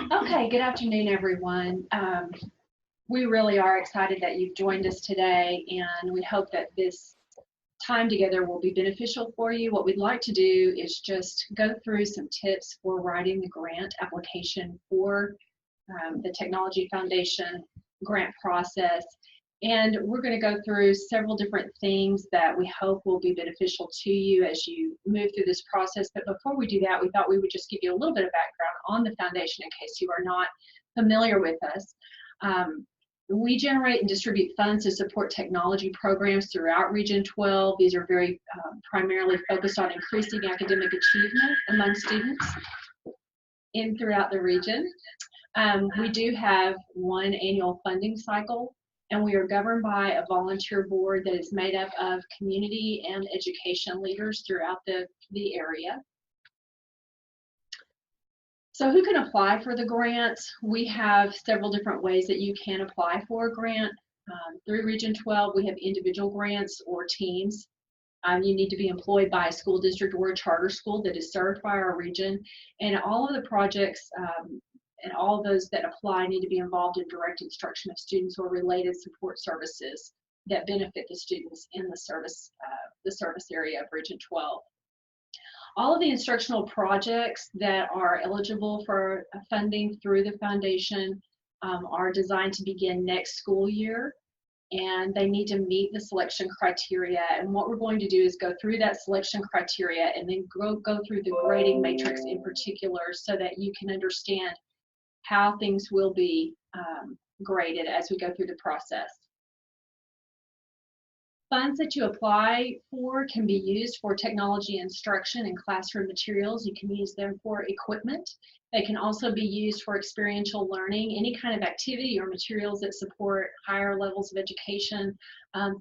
Okay, good afternoon, everyone. We really are excited that you've joined us today, and we hope that this time together will be beneficial for you. What we'd like to do is just go through some tips for writing the grant application for the Technology Foundation grant process. And we're going to go through several different things that we hope will be beneficial to you as you move through this process. But before we do that, we thought we would just give you a little bit of background on the foundation in case you are not familiar with us. We generate and distribute funds to support technology programs throughout Region 12. These are very primarily focused on increasing academic achievement among students throughout the region. We do have one annual funding cycle, and we are governed by a volunteer board that is made up of community and education leaders throughout the area. So who can apply for the grant? We have several different ways that you can apply for a grant. Through Region 12, we have individual grants or teams. You need to be employed by a school district or a charter school that is served by our region. And all of the projects and all those that apply need to be involved in direct instruction of students or related support services that benefit the students in the service area of Region 12. All of the instructional projects that are eligible for funding through the foundation are designed to begin next school year, and they need to meet the selection criteria. And what we're going to do is go through that selection criteria and then go through the grading matrix in particular so that you can understand how things will be graded as we go through the process. Funds that you apply for can be used for technology instruction and classroom materials. You can use them for equipment. They can also be used for experiential learning, any kind of activity or materials that support higher levels of education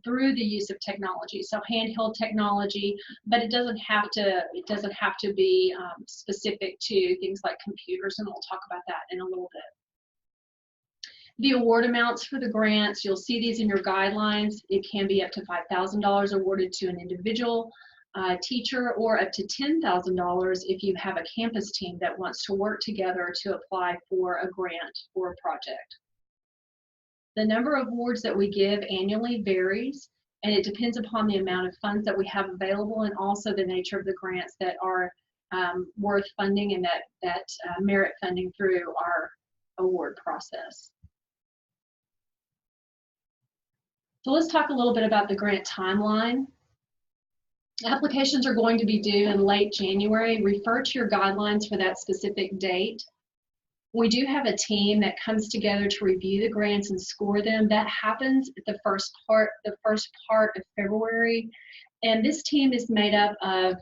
through the use of technology. So handheld technology, but it doesn't have to be specific to things like computers, and we'll talk about that in a little bit. The award amounts for the grants, you'll see these in your guidelines. It can be up to $5,000 awarded to an individual teacher, or up to $10,000 if you have a campus team that wants to work together to apply for a grant or a project. The number of awards that we give annually varies, and it depends upon the amount of funds that we have available and also the nature of the grants that are worth funding and that merit funding through our award process. So let's talk a little bit about the grant timeline. Applications are going to be due in late January. Refer to your guidelines for that specific date. We do have a team that comes together to review the grants and score them. That happens at the first part of February. And this team is made up of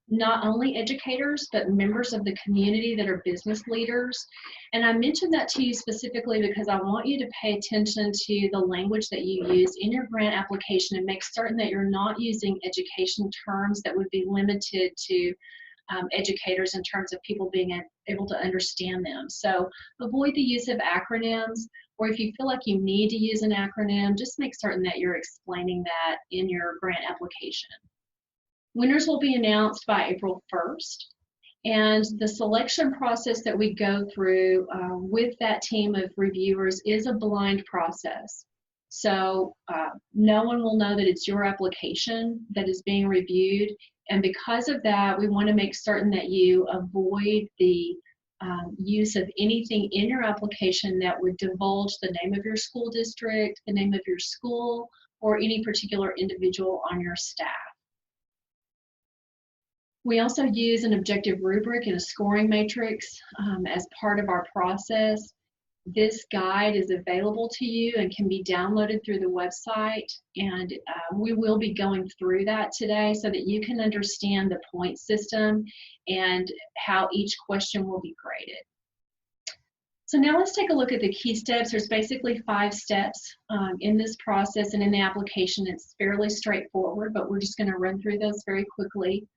not only educators, but members of the community that are business leaders. And I mentioned that to you specifically because I want you to pay attention to the language that you use in your grant application and make certain that you're not using education terms that would be limited to educators in terms of people being able to understand them. So avoid the use of acronyms, or if you feel like you need to use an acronym, just make certain that you're explaining that in your grant application. Winners will be announced by April 1st, and the selection process that we go through with that team of reviewers is a blind process. So no one will know that it's your application that is being reviewed, and because of that, we want to make certain that you avoid the use of anything in your application that would divulge the name of your school district, the name of your school, or any particular individual on your staff. We also use an objective rubric and a scoring matrix as part of our process. This guide is available to you and can be downloaded through the website, and we will be going through that today so that you can understand the point system and how each question will be graded. So now let's take a look at the key steps. There's basically 5 steps in this process, and in the application it's fairly straightforward, but we're just going to run through those very quickly.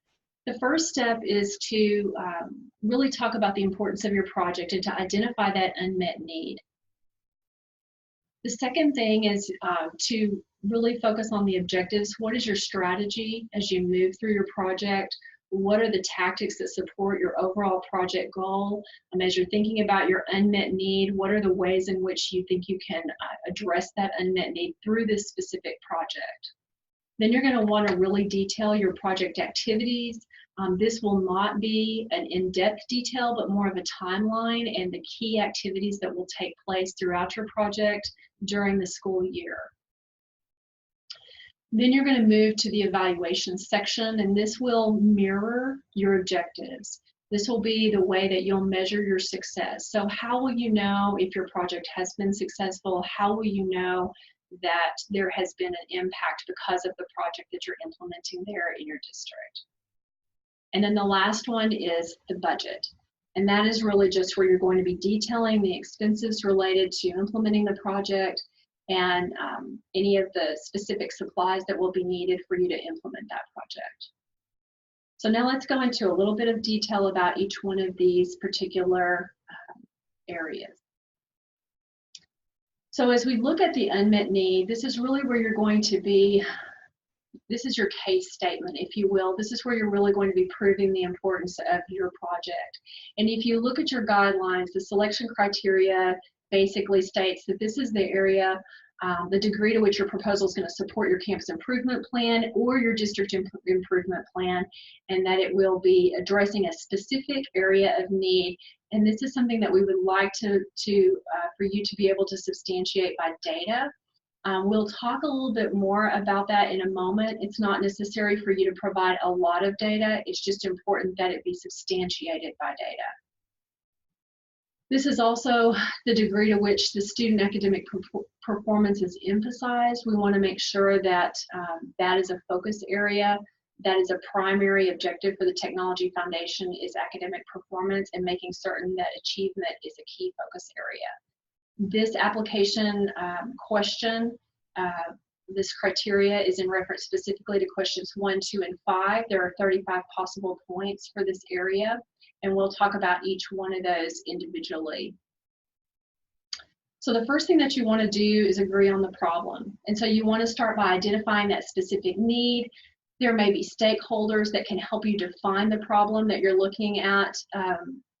The first step is to really talk about the importance of your project and to identify that unmet need. The second thing is to really focus on the objectives. What is your strategy as you move through your project? What are the tactics that support your overall project goal? As you're thinking about your unmet need, what are the ways in which you think you can address that unmet need through this specific project? Then you're going to want to really detail your project activities. This will not be an in-depth detail, but more of a timeline and the key activities that will take place throughout your project during the school year. Then you're going to move to the evaluation section, and this will mirror your objectives. This will be the way that you'll measure your success. So how will you know if your project has been successful? How will you know that there has been an impact because of the project that you're implementing there in your district? And then the last one is the budget. And that is really just where you're going to be detailing the expenses related to implementing the project and any of the specific supplies that will be needed for you to implement that project. So now let's go into a little bit of detail about each one of these particular areas. So as we look at the unmet need, this is really where you're going to be, this is your case statement, if you will. This is where you're really going to be proving the importance of your project. And if you look at your guidelines, the selection criteria basically states that this is the area, the degree to which your proposal is going to support your campus improvement plan or your district improvement plan, and that it will be addressing a specific area of need. And this is something that we would like for you to be able to substantiate by data. We'll talk a little bit more about that in a moment. It's not necessary for you to provide a lot of data. It's just important that it be substantiated by data. This is also the degree to which the student academic performance is emphasized. We want to make sure that that is a focus area. That is a primary objective for the Technology Foundation, is academic performance and making certain that achievement is a key focus area. This application question, this criteria is in reference specifically to questions 1, 2, and 5. There are 35 possible points for this area, and we'll talk about each one of those individually. So the first thing that you want to do is agree on the problem. And so you want to start by identifying that specific need. There may be stakeholders that can help you define the problem that you're looking at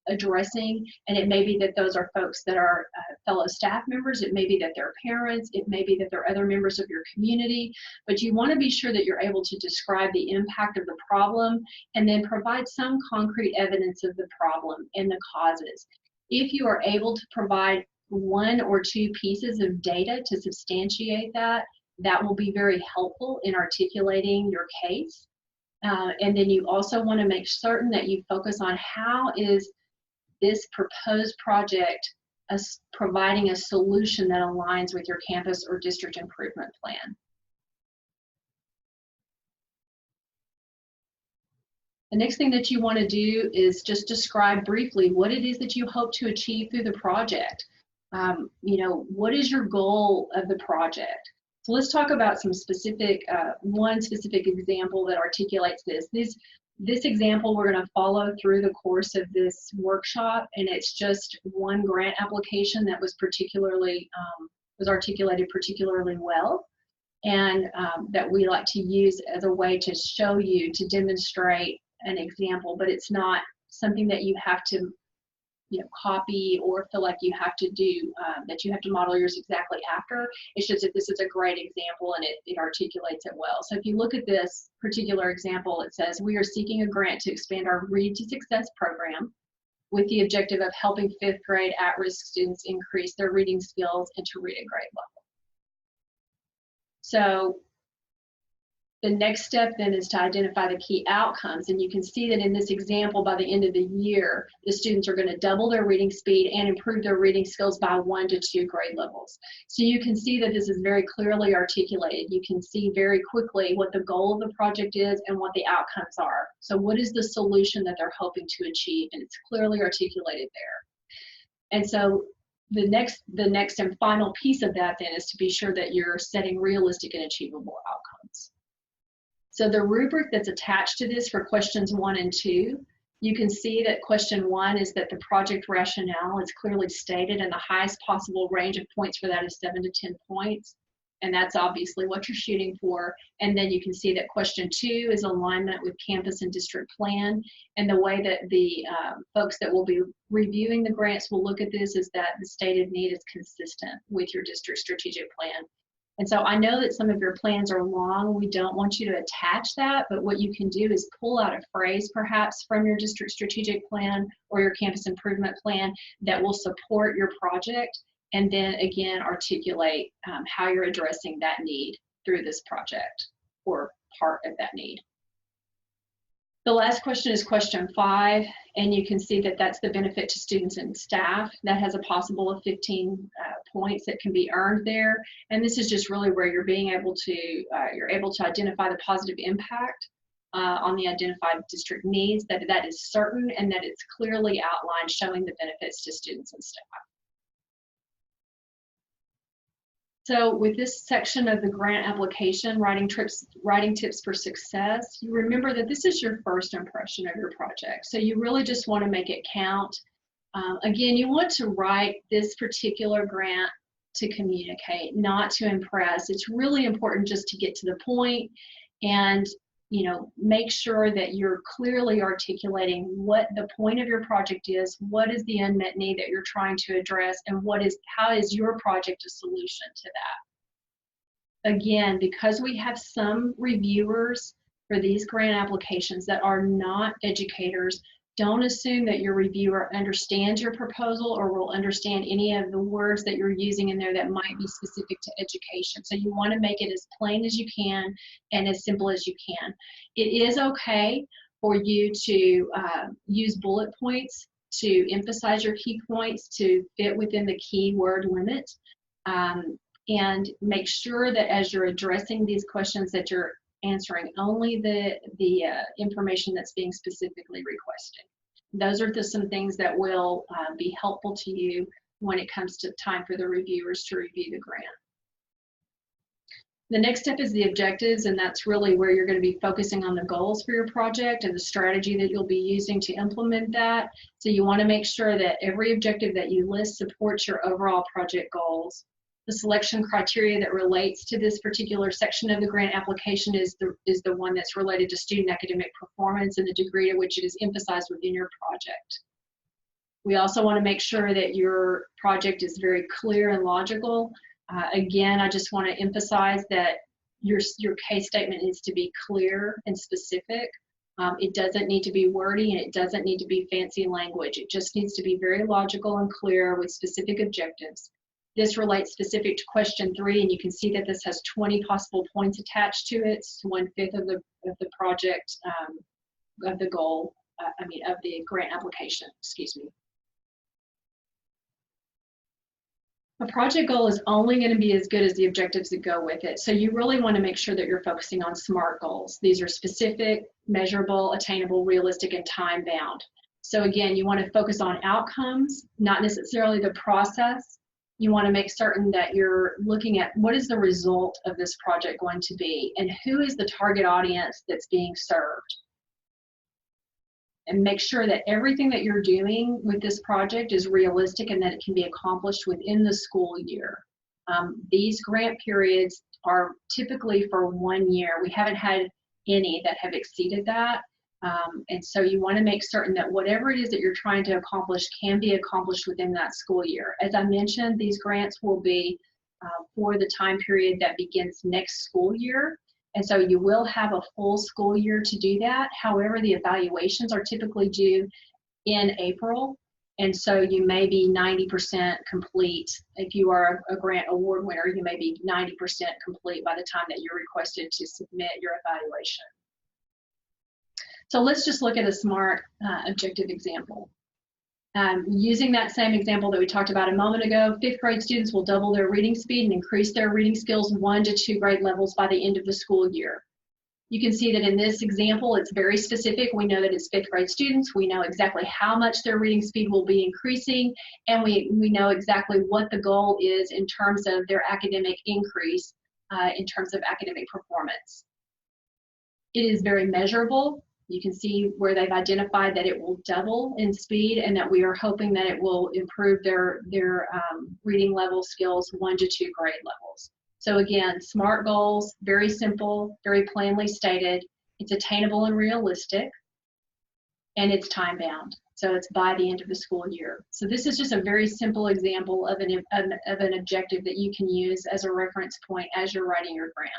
addressing, and it may be that those are folks that are fellow staff members, it may be that they're parents, it may be that they're other members of your community, but you want to be sure that you're able to describe the impact of the problem and then provide some concrete evidence of the problem and the causes. If you are able to provide 1 or 2 pieces of data to substantiate that, that will be very helpful in articulating your case. And then you also want to make certain that you focus on how is this proposed project providing a solution that aligns with your campus or district improvement plan. The next thing that you want to do is just describe briefly what it is that you hope to achieve through the project. You know, what is your goal of the project? So let's talk about some specific, one specific example that articulates this. This example we're going to follow through the course of this workshop, and it's just one grant application that was particularly, was articulated particularly well, and that we like to use as a way to show you, to demonstrate an example, but it's not something that you have to copy or feel like you have to do, that you have to model yours exactly after. It's just that this is a great example and it articulates it well. So if you look at this particular example, it says, we are seeking a grant to expand our Read to Success program with the objective of helping 5th grade at-risk students increase their reading skills and to read at grade level. So the next step then is to identify the key outcomes, and you can see that in this example, by the end of the year, the students are going to double their reading speed and improve their reading skills by 1 to 2 grade levels. So you can see that this is very clearly articulated. You can see very quickly what the goal of the project is and what the outcomes are. So what is the solution that they're hoping to achieve, and it's clearly articulated there. And so the next and final piece of that then is to be sure that you're setting realistic and achievable outcomes. So the rubric that's attached to this for questions 1 and 2, you can see that question 1 is that the project rationale is clearly stated, and the highest possible range of points for that is 7 to 10 points. and that's obviously what you're shooting for. And then you can see that question 2 is alignment with campus and district plan. And the way that the folks that will be reviewing the grants will look at this is that the stated need is consistent with your district strategic plan. And so I know that some of your plans are long. We don't want you to attach that, but what you can do is pull out a phrase perhaps from your district strategic plan or your campus improvement plan that will support your project, and then again articulate how you're addressing that need through this project or part of that need. The last question is question 5, and you can see that that's the benefit to students and staff. That has a possible of 15 points that can be earned there, and this is just really where you're able to identify the positive impact on the identified district needs, that is certain, and that it's clearly outlined, showing the benefits to students and staff. So with this section of the grant application, writing tips for success, you remember that this is your first impression of your project. So you really just want to make it count. Again, you want to write this particular grant to communicate, not to impress. It's really important just to get to the point and make sure that you're clearly articulating what the point of your project is, what is the unmet need that you're trying to address, and how is your project a solution to that. Again, because we have some reviewers for these grant applications that are not educators, don't assume that your reviewer understands your proposal or will understand any of the words that you're using in there that might be specific to education. So you want to make it as plain as you can and as simple as you can. It is okay for you to use bullet points to emphasize your key points to fit within the keyword limit, and make sure that as you're addressing these questions that you're answering only the information that's being specifically requested. Those are some things that will be helpful to you when it comes to time for the reviewers to review the grant. The next step is the objectives, and that's really where you're going to be focusing on the goals for your project and the strategy that you'll be using to implement that. So you want to make sure that every objective that you list supports your overall project goals. The selection criteria that relates to this particular section of the grant application is the one that's related to student academic performance and the degree to which it is emphasized within your project. We also want to make sure that your project is very clear and logical. Again, I just want to emphasize that your case statement needs to be clear and specific. It doesn't need to be wordy, and it doesn't need to be fancy language. It just needs to be very logical and clear with specific objectives. This relates specific to question 3, and you can see that this has 20 possible points attached to it. It's 1/5 of the project, of the goal, of the grant application, excuse me. A project goal is only going to be as good as the objectives that go with it. So you really want to make sure that you're focusing on SMART goals. These are specific, measurable, attainable, realistic, and time-bound. So again, you want to focus on outcomes, not necessarily the process. You want to make certain that you're looking at what is the result of this project going to be and who is the target audience that's being served. And make sure that everything that you're doing with this project is realistic and that it can be accomplished within the school year. These grant periods are typically for 1 year. We haven't had any that have exceeded that. And so you want to make certain that whatever it is that you're trying to accomplish can be accomplished within that school year. As I mentioned, these grants will be for the time period that begins next school year. And so you will have a full school year to do that. However, the evaluations are typically due in April. And so you may be 90% complete. If you are a grant award winner, you may be 90% complete by the time that you're requested to submit your evaluation. So let's just look at a SMART objective example. Using that same example that we talked about a moment ago, 5th grade students will double their reading speed and increase their reading skills 1 to 2 grade levels by the end of the school year. You can see that in this example, it's very specific. We know that it's 5th grade students. We know exactly how much their reading speed will be increasing, and we know exactly what the goal is in terms of their academic increase, in terms of academic performance. It is very measurable. You can see where they've identified that it will double in speed and that we are hoping that it will improve their reading level skills 1 to 2 grade levels. So again, SMART goals, very simple, very plainly stated. It's attainable and realistic, and it's time bound. So it's by the end of the school year. So this is just a very simple example of an objective that you can use as a reference point as you're writing your grant.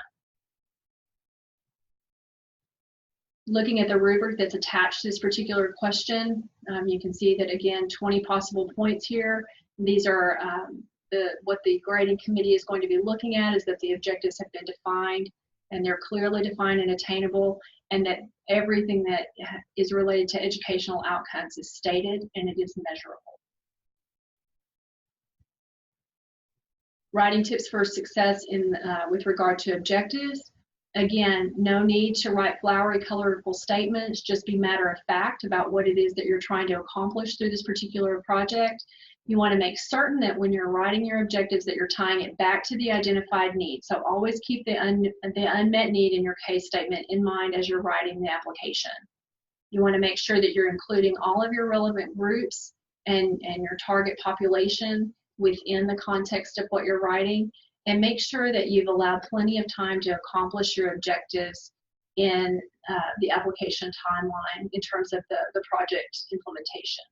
Looking at the rubric that's attached to this particular question, you can see that again, 20 possible points here. These are what the grading committee is going to be looking at is that the objectives have been defined and they're clearly defined and attainable, and that everything that is related to educational outcomes is stated and it is measurable. Writing tips for success with regard to objectives. Again, no need to write flowery, colorful statements. Just be matter of fact about what it is that you're trying to accomplish through this particular project. You want to make certain that when you're writing your objectives that you're tying it back to the identified need. So always keep the unmet need in your case statement in mind as you're writing the application. You want to make sure that you're including all of your relevant groups and your target population within the context of what you're writing. And make sure that you've allowed plenty of time to accomplish your objectives in the application timeline in terms of the project implementation.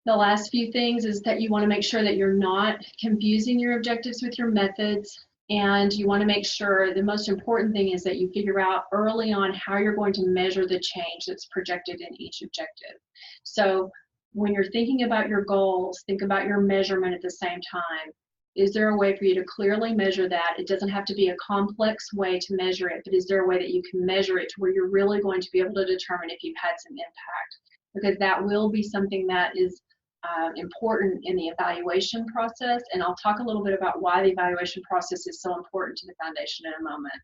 The last few things is that you want to make sure that you're not confusing your objectives with your methods, and you want to make sure the most important thing is that you figure out early on how you're going to measure the change that's projected in each objective. So when you're thinking about your goals, think about your measurement at the same time. Is there a way for you to clearly measure that? It doesn't have to be a complex way to measure it, but is there a way that you can measure it to where you're really going to be able to determine if you've had some impact? Because that will be something that is important in the evaluation process, and I'll talk a little bit about why the evaluation process is so important to the foundation in a moment.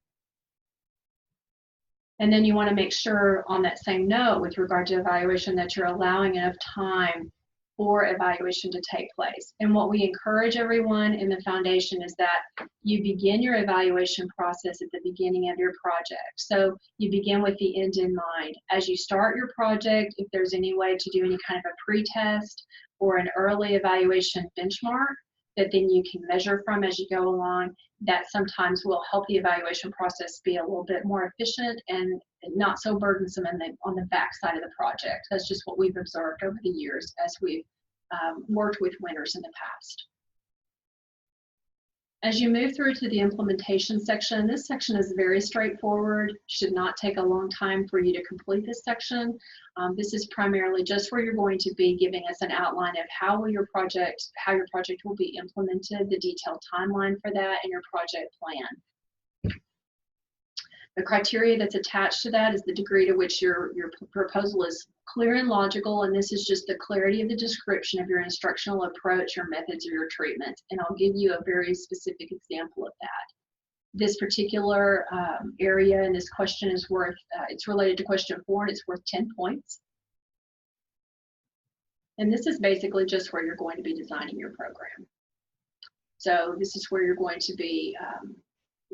And then you want to make sure on that same note with regard to evaluation that you're allowing enough time for evaluation to take place. And what we encourage everyone in the foundation is that you begin your evaluation process at the beginning of your project. So you begin with the end in mind. As you start your project, if there's any way to do any kind of a pre-test or an early evaluation benchmark that then you can measure from as you go along, that sometimes will help the evaluation process be a little bit more efficient and not so burdensome on the back side of the project. That's just what we've observed over the years as we've worked with winners in the past. As you move through to the implementation section, this section is very straightforward. Should not take a long time for you to complete this section. This is primarily just where you're going to be giving us an outline of how your project will be implemented, the detailed timeline for that, and your project plan. The criteria that's attached to that is the degree to which your proposal is clear and logical, and this is just the clarity of the description of your instructional approach, your methods, or your treatment. And I'll give you a very specific example of that. This particular area in this question is worth, it's related to question 4, and it's worth 10 points. And this is basically just where you're going to be designing your program. So this is where you're going to be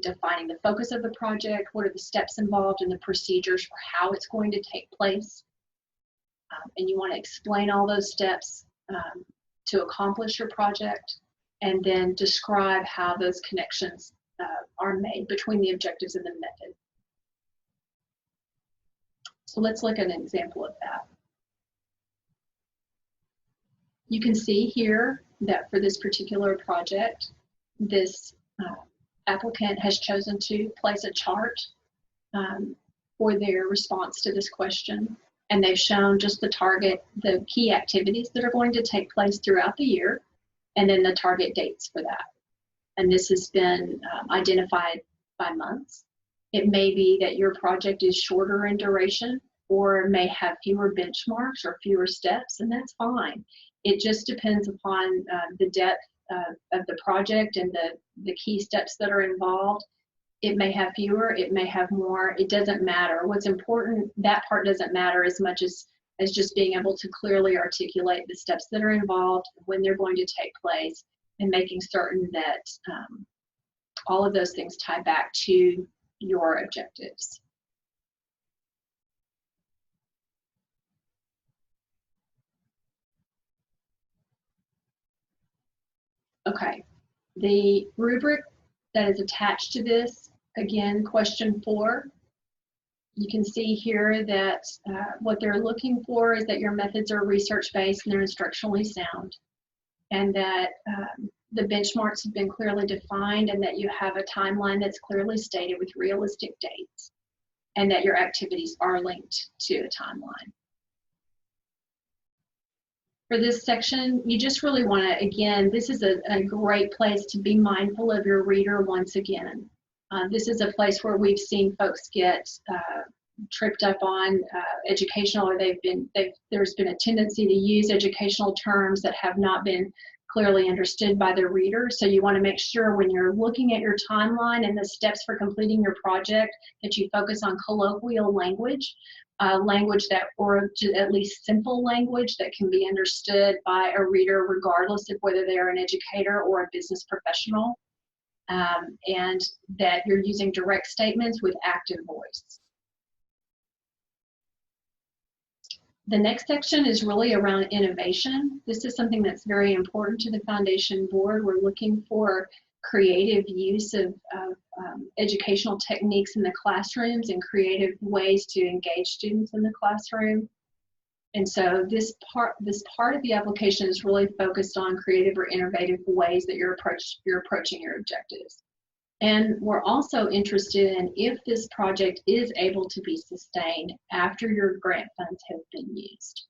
defining the focus of the project, what are the steps involved and the procedures for how it's going to take place. And you want to explain all those steps to accomplish your project, and then describe how those connections are made between the objectives and the method. So let's look at an example of that. You can see here that for this particular project, this applicant has chosen to place a chart for their response to this question. And they've shown just the key activities that are going to take place throughout the year, and then the target dates for that. And this has been identified by months. It may be that your project is shorter in duration or may have fewer benchmarks or fewer steps, and that's fine. It just depends upon the depth of the project and the key steps that are involved. It may have fewer, it may have more, it doesn't matter. What's important, that part doesn't matter as much as just being able to clearly articulate the steps that are involved, when they're going to take place, and making certain that all of those things tie back to your objectives. Okay, the rubric that is attached to this, again, question 4, you can see here that what they're looking for is that your methods are research-based and they're instructionally sound, and that the benchmarks have been clearly defined, and that you have a timeline that's clearly stated with realistic dates, and that your activities are linked to a timeline. For this section, you just really want to, again, this is a great place to be mindful of your reader once again. This is a place where we've seen folks get tripped up on educational, or there's been a tendency to use educational terms that have not been clearly understood by the reader. So you want to make sure when you're looking at your timeline and the steps for completing your project that you focus on colloquial language, language that, or at least simple language that can be understood by a reader regardless of whether they're an educator or a business professional, and that you're using direct statements with active voice. The next section is really around innovation. This is something that's very important to the Foundation Board. We're looking for creative use of educational techniques in the classrooms and creative ways to engage students in the classroom. And so this part of the application is really focused on creative or innovative ways that you're approaching your objectives. And we're also interested in if this project is able to be sustained after your grant funds have been used.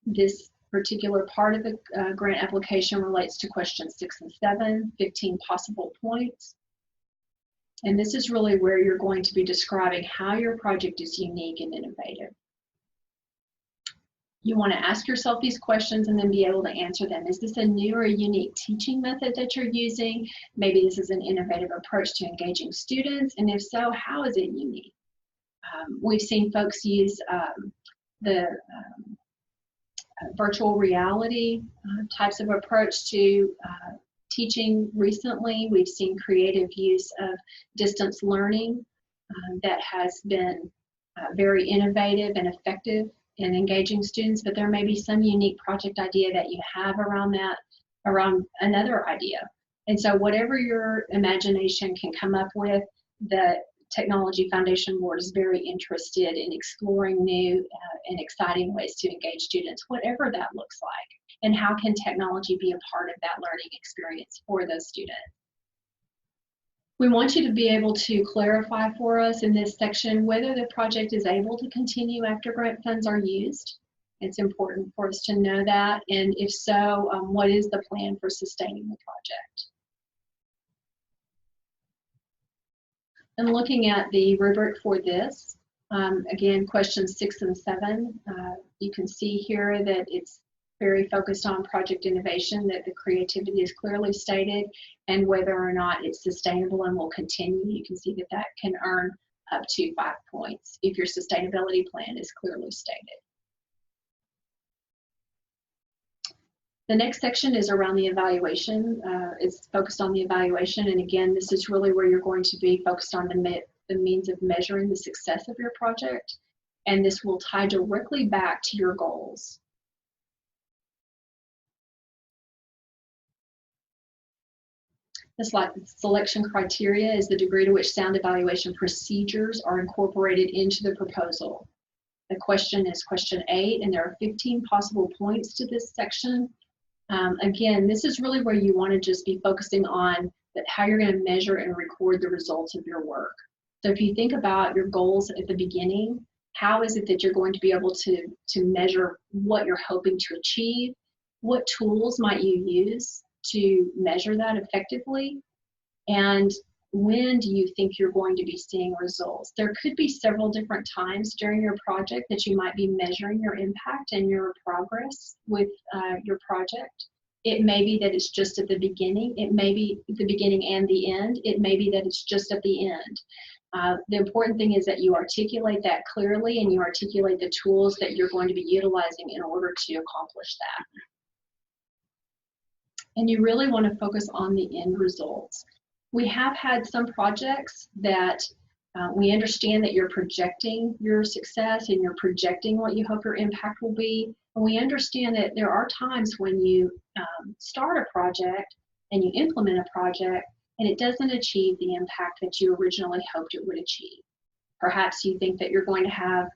This particular part of the grant application relates to questions 6 and 7, 15 possible points. And this is really where you're going to be describing how your project is unique and innovative. You want to ask yourself these questions and then be able to answer them. Is this a new or a unique teaching method that you're using? Maybe this is an innovative approach to engaging students, and if so, how is it unique? We've seen folks use the virtual reality types of approach to teaching recently. We've seen creative use of distance learning that has been very innovative and effective in engaging students, but there may be some unique project idea that you have around that, around another idea. And so whatever your imagination can come up with, the Technology Foundation Board is very interested in exploring new and exciting ways to engage students, whatever that looks like, and how can technology be a part of that learning experience for those students. We want you to be able to clarify for us in this section whether the project is able to continue after grant funds are used. It's important for us to know that, and if so, what is the plan for sustaining the project? And looking at the rubric for this, again, questions 6 and 7, you can see here that it's very focused on project innovation, that the creativity is clearly stated, and whether or not it's sustainable and will continue. You can see that that can earn up to 5 points if your sustainability plan is clearly stated. The next section is around the evaluation. It's focused on the evaluation, and again, this is really where you're going to be focused on the means of measuring the success of your project, and this will tie directly back to your goals. The selection criteria is the degree to which sound evaluation procedures are incorporated into the proposal. The question is question 8, and there are 15 possible points to this section. Again, this is really where you want to just be focusing on how you're going to measure and record the results of your work. So if you think about your goals at the beginning, how is it that you're going to be able to measure what you're hoping to achieve? What tools might you use to measure that effectively? And when do you think you're going to be seeing results? There could be several different times during your project that you might be measuring your impact and your progress with your project. It may be that it's just at the beginning. It may be the beginning and the end. It may be that it's just at the end. The important thing is that you articulate that clearly, and you articulate the tools that you're going to be utilizing in order to accomplish that. And you really want to focus on the end results. We have had some projects that We understand that you're projecting your success and you're projecting what you hope your impact will be. And we understand that there are times when you start a project and you implement a project and it doesn't achieve the impact that you originally hoped it would achieve. Perhaps you think that you're going to have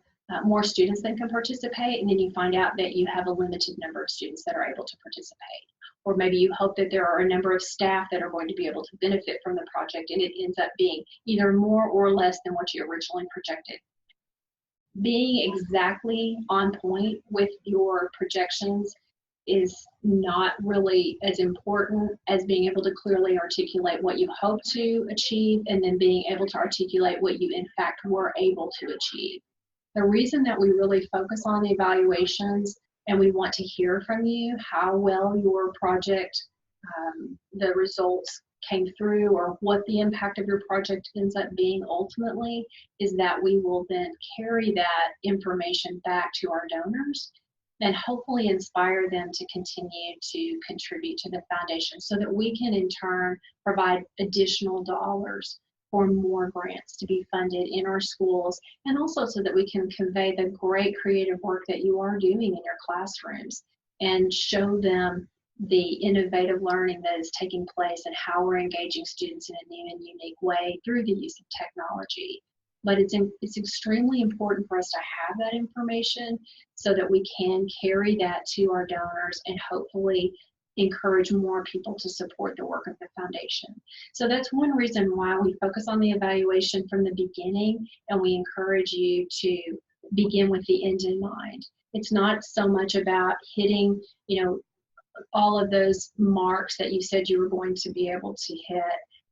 more students that can participate, and then you find out that you have a limited number of students that are able to participate. Or maybe you hope that there are a number of staff that are going to be able to benefit from the project, and it ends up being either more or less than what you originally projected. Being exactly on point with your projections is not really as important as being able to clearly articulate what you hope to achieve and then being able to articulate what you in fact were able to achieve. The reason that we really focus on the evaluations and we want to hear from you how well your project, the results came through, or what the impact of your project ends up being ultimately, is that we will then carry that information back to our donors and hopefully inspire them to continue to contribute to the foundation so that we can in turn provide additional dollars for more grants to be funded in our schools, and also so that we can convey the great creative work that you are doing in your classrooms and show them the innovative learning that is taking place and how we're engaging students in a new and unique way through the use of technology. But it's extremely important for us to have that information so that we can carry that to our donors and hopefully encourage more people to support the work of the foundation. So that's one reason why we focus on the evaluation from the beginning, and we encourage you to begin with the end in mind. It's not so much about hitting, all of those marks that you said you were going to be able to hit.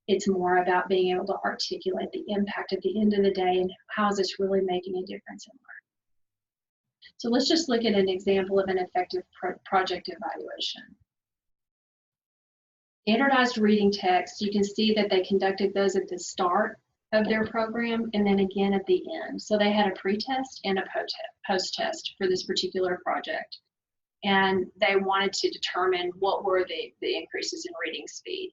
It's more about being able to articulate the impact at the end of the day and how is this really making a difference in learning. So let's just look at an example of an effective project evaluation. Standardized reading text, you can see that they conducted those at the start of their program and then again at the end. So they had a pre-test and a post-test for this particular project. And they wanted to determine what were the increases in reading speed.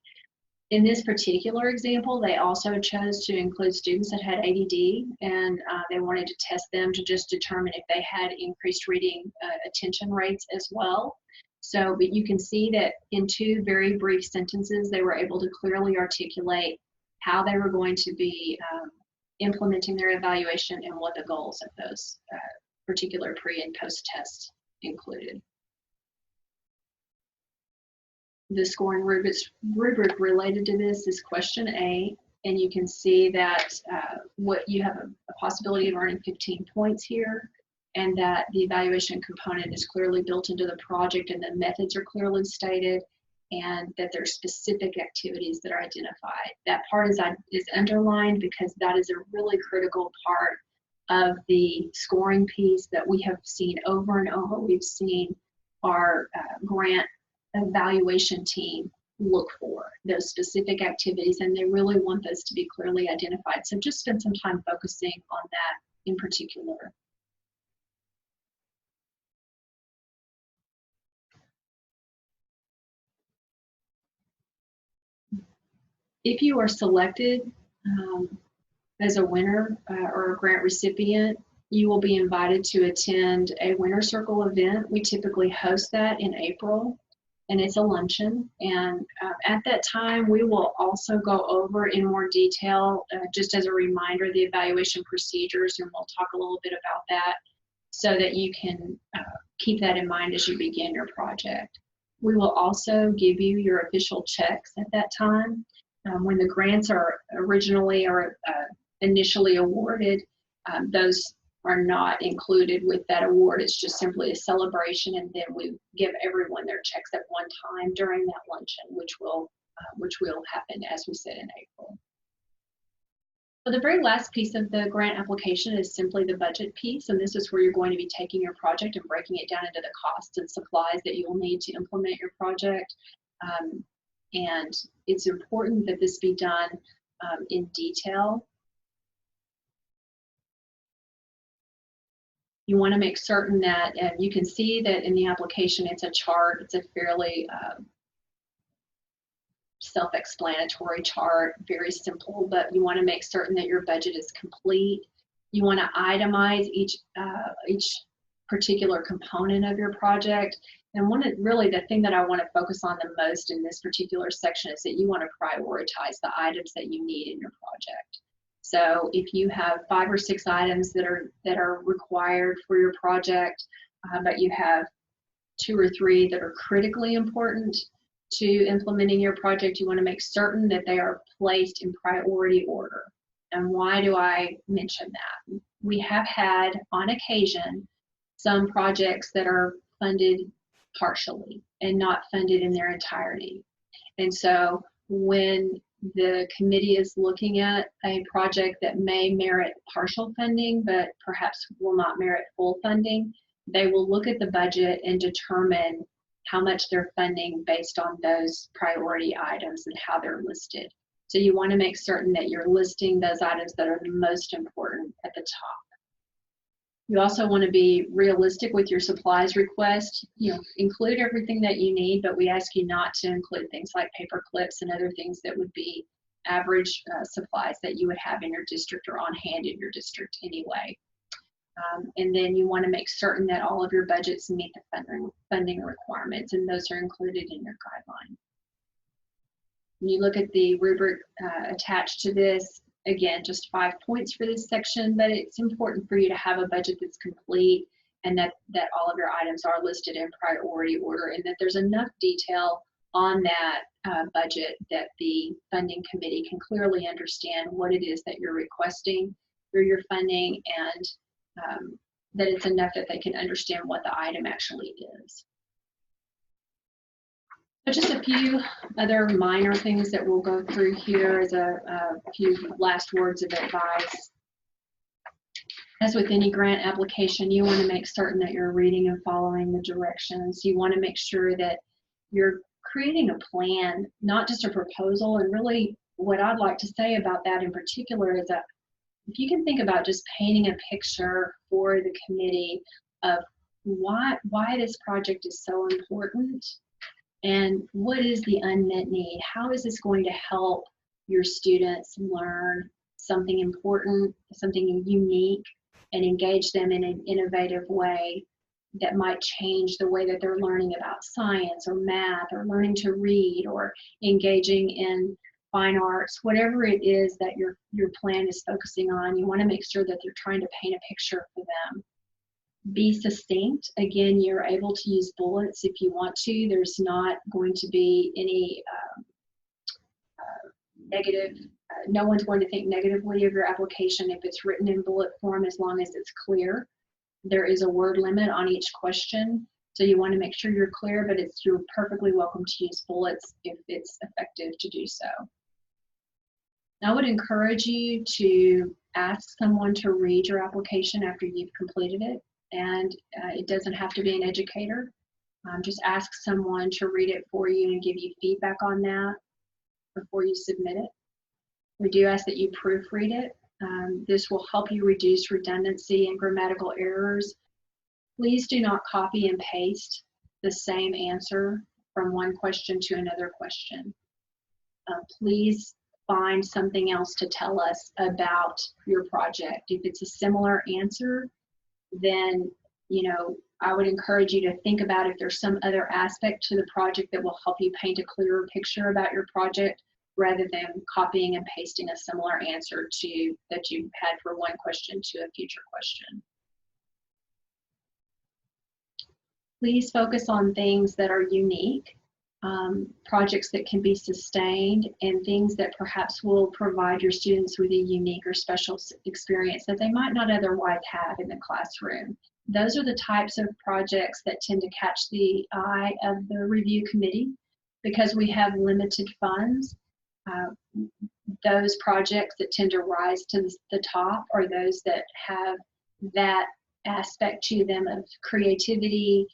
In this particular example, they also chose to include students that had ADD, and they wanted to test them to just determine if they had increased reading attention rates as well. So, but you can see that in two very brief sentences, they were able to clearly articulate how they were going to be implementing their evaluation and what the goals of those particular pre and post tests included. The scoring rubric related to this is question A, and you can see that what you have a possibility of earning 15 points here, and that the evaluation component is clearly built into the project and the methods are clearly stated, and that there are specific activities that are identified. That part is underlined because that is a really critical part of the scoring piece that we have seen over and over. We've seen our grant evaluation team look for those specific activities, and they really want those to be clearly identified. So just spend some time focusing on that in particular. If you are selected as a winner or a grant recipient, you will be invited to attend a Winner Circle event. We typically host that in April, and it's a luncheon. And at that time, we will also go over in more detail, just as a reminder, the evaluation procedures, and we'll talk a little bit about that so that you can keep that in mind as you begin your project. We will also give you your official checks at that time. When the grants are originally or initially awarded, those are not included with that award. It's just simply a celebration, and then we give everyone their checks at one time during that luncheon, which will happen, as we said, in April. So the very last piece of the grant application is simply the budget piece, and this is where you're going to be taking your project and breaking it down into the costs and supplies that you'll need to implement your project. And it's important that this be done in detail. You want to make certain that, and you can see that in the application, it's a chart. It's a fairly self-explanatory chart, very simple, but you want to make certain that your budget is complete. You want to itemize each particular component of your project. And really the thing that I want to focus on the most in this particular section is that you want to prioritize the items that you need in your project. So if you have 5 or 6 items that are required for your project, but you have 2 or 3 that are critically important to implementing your project, you want to make certain that they are placed in priority order. And why do I mention that? We have had, on occasion, some projects that are funded partially and not funded in their entirety. And so when the committee is looking at a project that may merit partial funding, but perhaps will not merit full funding, they will look at the budget and determine how much they're funding based on those priority items and how they're listed. So you want to make certain that you're listing those items that are the most important at the top. You also want to be realistic with your supplies request. Include everything that you need, but we ask you not to include things like paper clips and other things that would be average supplies that you would have in your district or on hand in your district anyway. And then you want to make certain that all of your budgets meet the funding requirements, and those are included in your guideline. When you look at the rubric attached to this, again, just 5 points for this section, but it's important for you to have a budget that's complete and that all of your items are listed in priority order, and that there's enough detail on that budget that the funding committee can clearly understand what it is that you're requesting through your funding, and that it's enough that they can understand what the item actually is. So just a few other minor things that we'll go through here as a few last words of advice. As with any grant application, you want to make certain that you're reading and following the directions. You want to make sure that you're creating a plan, not just a proposal. And really what I'd like to say about that in particular is that if you can think about just painting a picture for the committee of why this project is so important, and what is the unmet need? How is this going to help your students learn something important, something unique, and engage them in an innovative way that might change the way that they're learning about science or math or learning to read or engaging in fine arts, whatever it is that your plan is focusing on. You want to make sure that you're trying to paint a picture for them. Be succinct. Again, you're able to use bullets if you want to. There's not going to be any negative, no one's going to think negatively of your application if it's written in bullet form, as long as it's clear. There is a word limit on each question, so you want to make sure you're clear, but you're perfectly welcome to use bullets if it's effective to do so. I would encourage you to ask someone to read your application after you've completed it. And it doesn't have to be an educator. Just ask someone to read it for you and give you feedback on that before you submit it. We do ask that you proofread it. This will help you reduce redundancy and grammatical errors. Please do not copy and paste the same answer from one question to another question. Please find something else to tell us about your project. If it's a similar answer, then I would encourage you to think about if there's some other aspect to the project that will help you paint a clearer picture about your project, rather than copying and pasting a similar answer that you had for one question to a future question. Please focus on things that are unique, projects that can be sustained, and things that perhaps will provide your students with a unique or special experience that they might not otherwise have in the classroom. Those are the types of projects that tend to catch the eye of the review committee. Because we have limited funds, those projects that tend to rise to the top are those that have that aspect to them of creativity,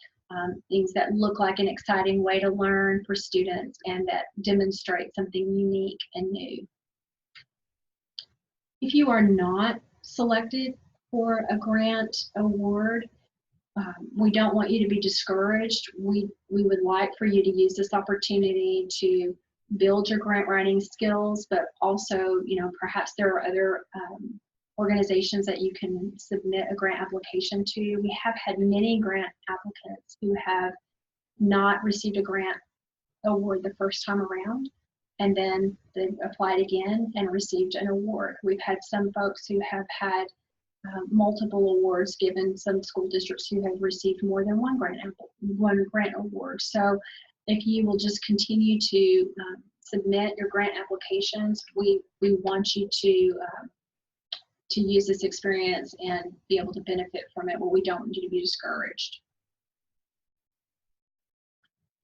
things that look like an exciting way to learn for students and that demonstrate something unique and new. If you are not selected for a grant award, we don't want you to be discouraged. We would like for you to use this opportunity to build your grant writing skills, but also, you know, perhaps there are other organizations that you can submit a grant application to. We have had many grant applicants who have not received a grant award the first time around, and then they applied again and received an award. We've had some folks who have had multiple awards given, some school districts who have received more than one grant award. So if you will just continue to submit your grant applications, we want you to use this experience and be able to benefit from it, but we don't want you to be discouraged.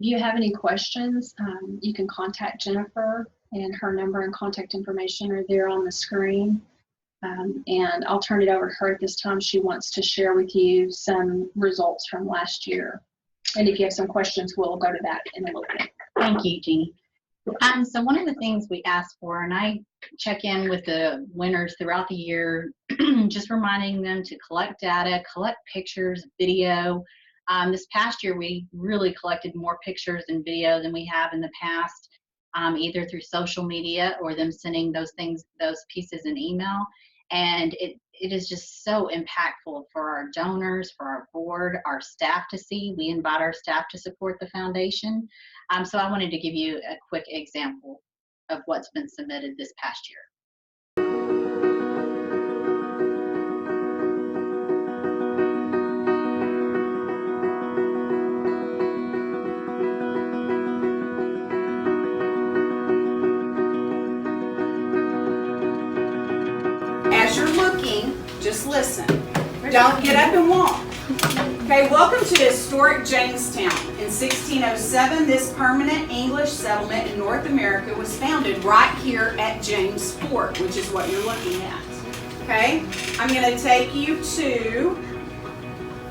If you have any questions, you can contact Jennifer, and her number and contact information are there on the screen. And I'll turn it over to her at this time. She wants to share with you some results from last year. And if you have some questions, we'll go to that in a little bit. Thank you, Jeannie. So one of the things we ask for, and I check in with the winners throughout the year, just reminding them to collect data, collect pictures, video. This past year, we really collected more pictures and video than we have in the past, either through social media or them sending those pieces in email. And it is just so impactful for our donors, for our board, our staff to see. We invite our staff to support the foundation. So I wanted to give you a quick example of what's been submitted this past year. As you're looking, just listen. Don't get up and walk. Okay, welcome to historic Jamestown. In 1607, this permanent English settlement in North America was founded right here at James Fort, which is what you're looking at. Okay, I'm going to take you to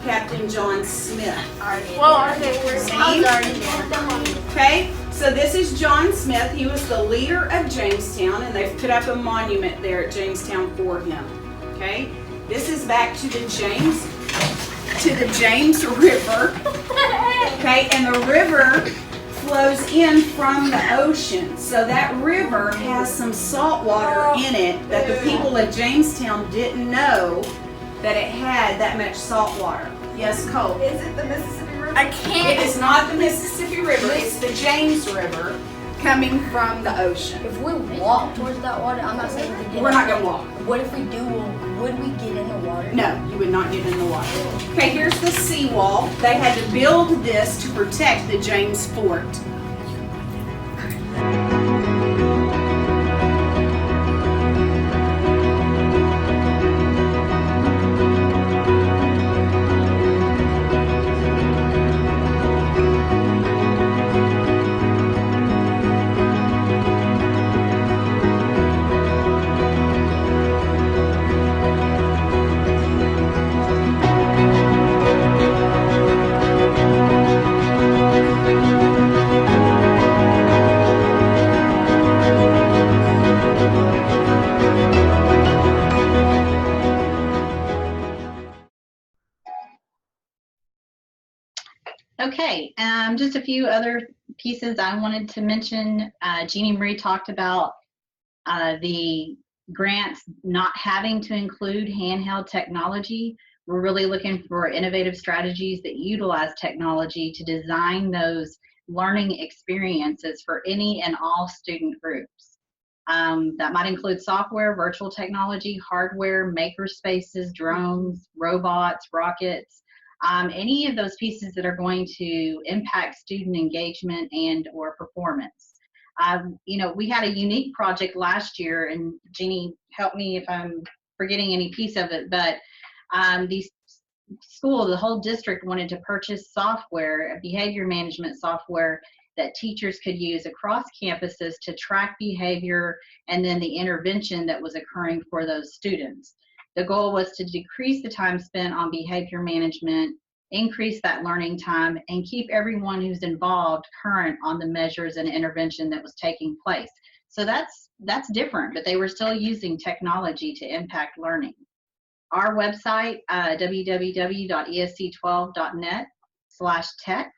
Captain John Smith. Okay, so this is John Smith. He was the leader of Jamestown, and they've put up a monument there at Jamestown for him. Okay, this is back to the James River. Okay, and the river flows in from the ocean. So that river has some salt water in it that the people of Jamestown didn't know that it had that much salt water. Yes, Cole? Is it the Mississippi River? I can't. It is not the Mississippi River. It's the James River coming from the ocean. If we walk towards that water, I'm not saying to get. We're not going to walk. What if we do? Would we get in the water? No, you would not get in the water. Okay, here's the seawall. They had to build this to protect the James Fort. Okay, just a few other pieces I wanted to mention. Jeannie Marie talked about the grants not having to include handheld technology. We're really looking for innovative strategies that utilize technology to design those learning experiences for any and all student groups. That might include software, virtual technology, hardware, maker spaces, drones, robots, rockets, any of those pieces that are going to impact student engagement and or performance. You know, we had a unique project last year, and Jeannie, help me if I'm forgetting any piece of it, but these schools, the whole district wanted to purchase software, behavior management software that teachers could use across campuses to track behavior and then the intervention that was occurring for those students. The goal was to decrease the time spent on behavior management, increase that learning time, and keep everyone who's involved current on the measures and intervention that was taking place. So that's different, but they were still using technology to impact learning. Our website, www.esc12.net/tech,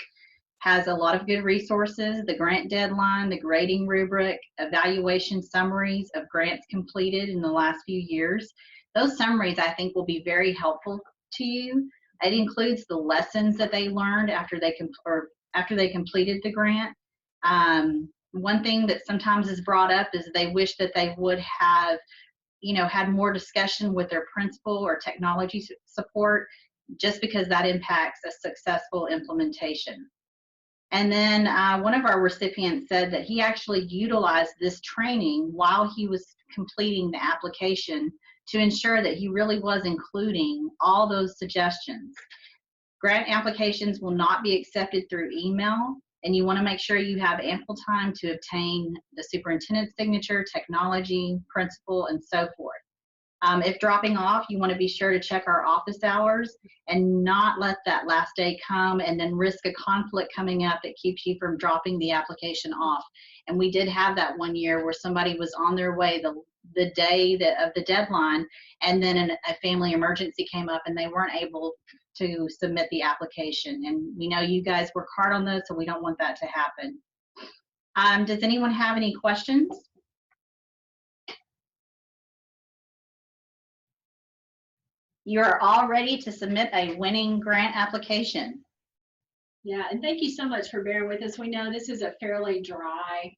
has a lot of good resources, the grant deadline, the grading rubric, evaluation summaries of grants completed in the last few years. Those summaries, I think, will be very helpful to you. It includes the lessons that they learned after they completed the grant. One thing that sometimes is brought up is they wish that they would have, had more discussion with their principal or technology support, just because that impacts a successful implementation. And then one of our recipients said that he actually utilized this training while he was completing the application to ensure that he really was including all those suggestions. Grant applications will not be accepted through email, and you want to make sure you have ample time to obtain the superintendent's signature, technology, principal, and so forth. If dropping off, you want to be sure to check our office hours and not let that last day come and then risk a conflict coming up that keeps you from dropping the application off. And we did have that one year where somebody was on their way the day of the deadline, and then a family emergency came up and they weren't able to submit the application. And we know you guys work hard on those, so we don't want that to happen. Does anyone have any questions? You're all ready to submit a winning grant application. Yeah, and thank you so much for bearing with us. We know this is a fairly dry,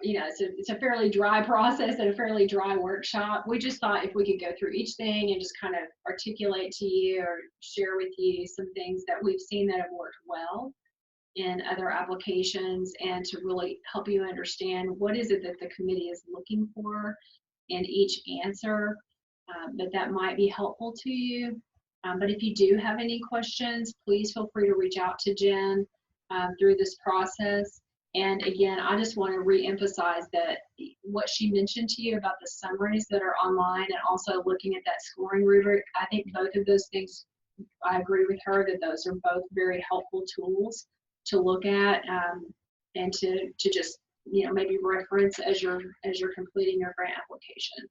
it's a fairly dry process and a fairly dry workshop. We just thought if we could go through each thing and just kind of articulate to you or share with you some things that we've seen that have worked well in other applications, and to really help you understand what is it that the committee is looking for in each answer, that might be helpful to you. But if you do have any questions, please feel free to reach out to Jen through this process. And again, I just want to re-emphasize that what she mentioned to you about the summaries that are online and also looking at that scoring rubric, I think both of those things, I agree with her that those are both very helpful tools to look at and to just maybe reference as you're completing your grant application.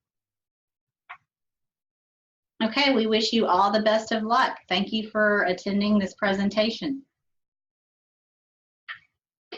Okay, we wish you all the best of luck. Thank you for attending this presentation.